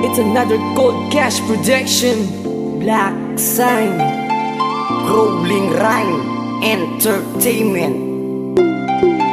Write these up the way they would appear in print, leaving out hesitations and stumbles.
It's another Cold Cash projection. Black Sign, Rolling Rhyme Entertainment.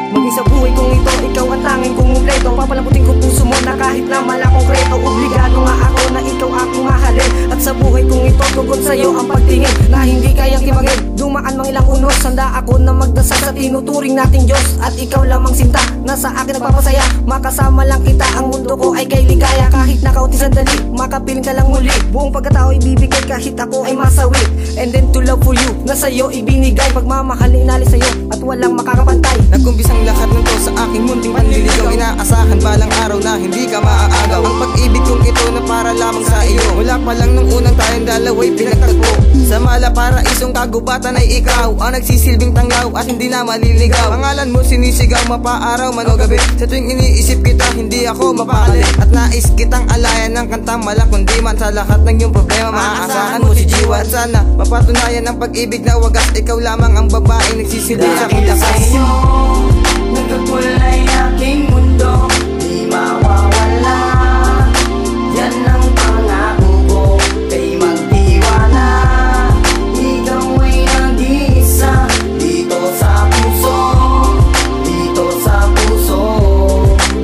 Maging sa buhay kong ito, ikaw ang tanging kumumpleto. Papalambutin ko puso mo na kahit na malakongkreto. Obligado nga ako na ikaw akong mahalin. At sa buhay kong ito, tugon sa'yo ang pagtingin na hindi kayang timagin. Dumaan mang ilang unos, handa ako na magdasal sa tinuturing nating Diyos. At ikaw lamang sinta, na sa akin nagpapasaya. Makasama lang kita, ang mundo ko ay kay ligaya. Kahit na kaunti sandali, makapiling ka lang muli. Buong pagkatao ibibigay kahit ako ay masawi. And then to love for you, na sa'yo ibinigay. Pagmamahal na inali sa'yo at walang makakapantay. Nagkumpisang lahat ng to sa aking munting panliligaw. Inaasahan balang araw na hindi ka maaagaw. Ang pag-ibig kong ito na para lamang sa iyo. Mula pa lang nung unang tayong dalawa'y pinagtagpo. Sa mala para isong kagubatan ay ikaw ang nagsisilbing tanglaw at hindi na maliligaw. Pangalan mo sinisigaw mapaaraw man o gabi. Sa tuwing iniisip kita hindi ako mapakali. At nais kitang alayan ng kantang malak. Kundi man sa lahat ng iyong problema maaasahan mo si Jiwa. At sana mapatunayan ng pag-ibig na wagas. Ikaw lamang ang babaeng nagsisilbing aking lakas. Nagkakulay aking mundo, di mawawala. Yan ang pangako ko, kay magtiwala. Ikaw ay nag-iisa, dito sa puso. Dito sa puso,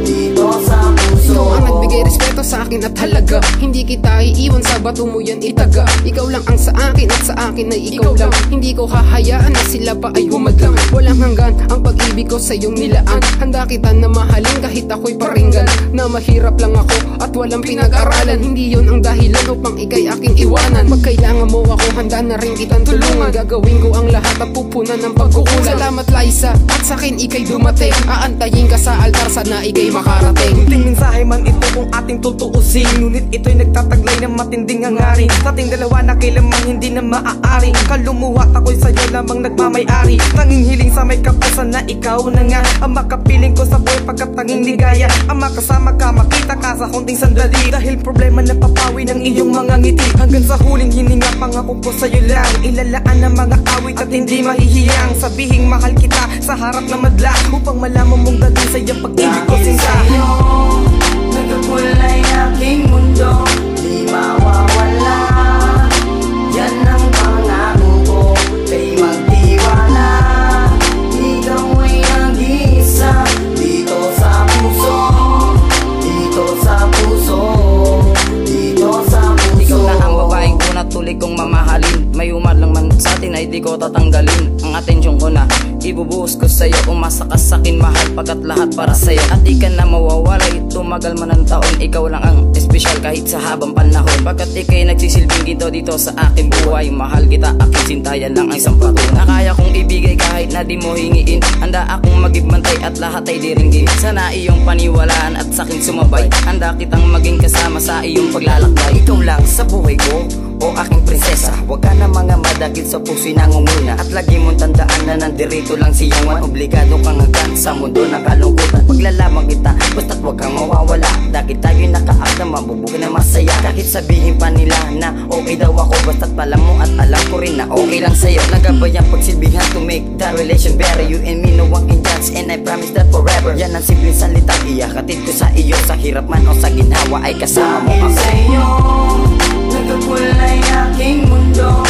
dito sa puso. Ikaw ang nagbigay respeto sa akin at halaga. Hindi kita iiwan, sa bato mo yan itaga. Ikaw lang ang sa akin at sa akin ay ikaw lang. Hindi ko hahayaan na sila pa ay humadlang. Walang hanggan ang pag-ibig ko sa iyong nilaan. Handa kita na mahalin kahit ako'y paringgan. Na mahirap lang ako at walang pinag-aralan. Hindi yon ang dahilan upang ikay aking iwanan. Pag kailangan mo ako, handa na rin kitang tulungan. Gagawin ko ang lahat at pupunan ng pagkukulang. Salamat Liza, at sa akin ikay dumating. Aantayin ka sa altar, sana ikay makarating. Munting mensahe man ito kung ating tutuusin. Ngunit ito'y nagtataglay ng matinding hangarin. Sa ating dalawa na kailanman hindi na maaari. Kalumuha at ako'y sa'yo lamang nagmamay-ari. Tanging hiling sa may kapasan na ikaw na nga ang makapiling ko sa buhay pagkat tanging ligaya. Ang makasama ka, makita ka sa konting sandali. Dahil problema na papawi ng iyong mga ngiti. Hanggang sa huling hininga, pangako ko sa'yo lang. Ilalaan ang mga awit at hindi mahihiyang. Sabihing mahal kita sa harap na madla, upang malaman mong dating sa iyong pag-ibig ko sinsa. Nagkakulay aking mundo, di mawawala. Yan ang pangako ko, kay magtiwala. Ikaw ay nag-iisa, dito sa puso. Dito sa puso, dito sa puso. Ikaw na ang babaeng ko na tuloy kong mamahalin. May umad lang man sa atin ay di ko tatanggalin. Ang atensyon ko na ibubuhos ko sa'yo. Umasa ka sa'kin mahal pagkat lahat para sa'yo. At di ka na mawawalay, tumagal man ang taon. Ikaw lang ang espesyal kahit sa habang panahon. Pagkat ikay nagsisilbing ginto dito sa aking buhay. Mahal kita, aking sintayan lang ang isang pato na kaya kong ibigay kahit na di mo hingiin. Handa akong magibantay at lahat ay diringgin. Sana iyong paniwalaan at sa'kin sumabay. Handa kitang maging kasama sa iyong paglalakbay. Ikaw lang sa buhay ko, o aking prinsesa. Huwag ka na mga madagit sa puso'y nangunguna. At lagi mong tandaan na nandirito lang si Yawan. Obligado kang hanggang sa mundo ng kalungkutan. Paglalaman kita, basta't huwag kang mawawala. Dahil tayo'y nakaakda, mabubuhay na masaya. Kahit sabihin pa nila na okay daw ako, basta't pala mo at alam ko rin na okay lang sa'yo. Nagabay ang pagsilbihan to make the relation better. You and me no one can judge, and I promise that forever. Yan ang simpleng salita, iakatid ko sa iyo. Sa hirap man o sa ginhawa ay kasama mo ako. Sa'yo, nagkakulay aking mundo.